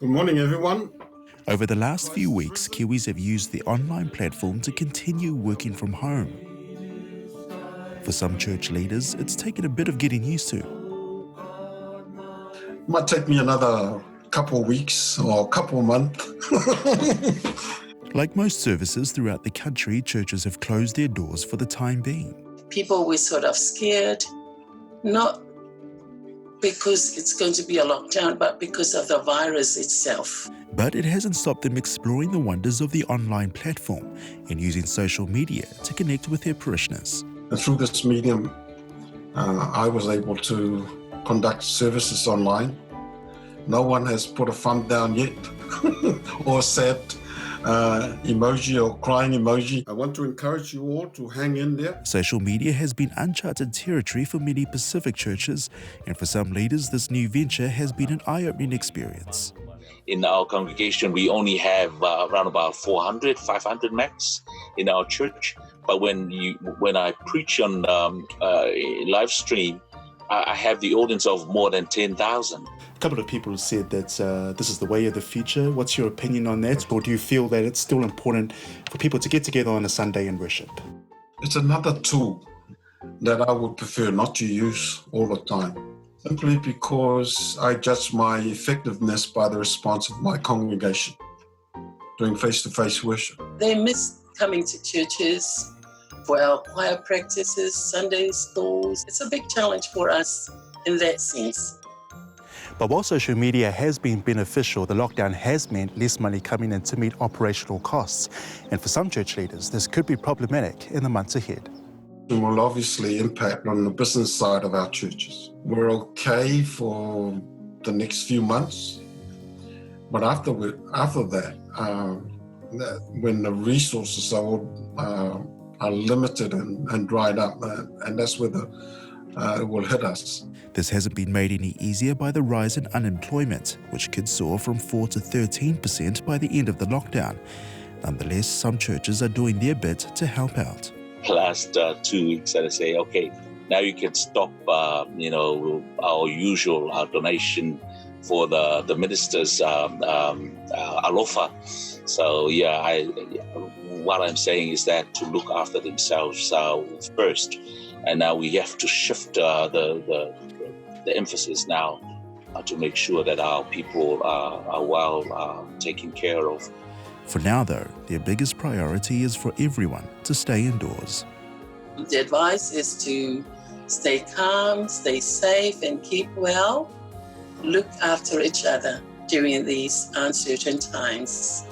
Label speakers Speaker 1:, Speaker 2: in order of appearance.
Speaker 1: Good morning, everyone.
Speaker 2: Over the last few weeks, Kiwis have used the online platform to continue working from home. For some church leaders, it's taken a bit of getting used to.
Speaker 1: It might take me another couple of weeks or a couple of months.
Speaker 2: Like most services throughout the country, churches have closed their doors for the time being.
Speaker 3: People were sort of scared, not because it's going to be a lockdown, but because of the virus itself.
Speaker 2: But it hasn't stopped them exploring the wonders of the online platform and using social media to connect with their parishioners.
Speaker 1: And through this medium, I was able to conduct services online. No one has put a thumb down yet or sad emoji or crying emoji. I want to encourage you all to hang in there.
Speaker 2: Social media has been uncharted territory for many Pacific churches, and for some leaders, this new venture has been an eye-opening experience.
Speaker 4: In our congregation, we only have around about 400, 500 max in our church. But when I preach on live stream, I have the audience of more than 10,000.
Speaker 5: A couple of people have said that this is the way of the future. What's your opinion on that? Or do you feel that it's still important for people to get together on a Sunday and worship?
Speaker 1: It's another tool that I would prefer not to use all the time, simply because I judge my effectiveness by the response of my congregation doing face-to-face worship.
Speaker 3: They miss coming to churches for our choir practices, Sunday schools. It's a big challenge for us in that sense.
Speaker 5: But while social media has been beneficial, the lockdown has meant less money coming in to meet operational costs. And for some church leaders, this could be problematic in the months ahead.
Speaker 1: It will obviously impact on the business side of our churches. We're okay for the next few months, but after that, when the resources are limited and dried up, and that's where it will hit us.
Speaker 2: This hasn't been made any easier by the rise in unemployment, which could soar from 4 to 13% by the end of the lockdown. Nonetheless, some churches are doing their bit to help out.
Speaker 4: Last 2 weeks, I say, okay, now you can stop, our usual donation for the ministers' alofa. So what I'm saying is that to look after themselves first, and now we have to shift the emphasis now to make sure that our people are well taken care of.
Speaker 2: For now, though, their biggest priority is for everyone to stay indoors.
Speaker 3: The advice is to stay calm, stay safe, and keep well. Look after each other during these uncertain times.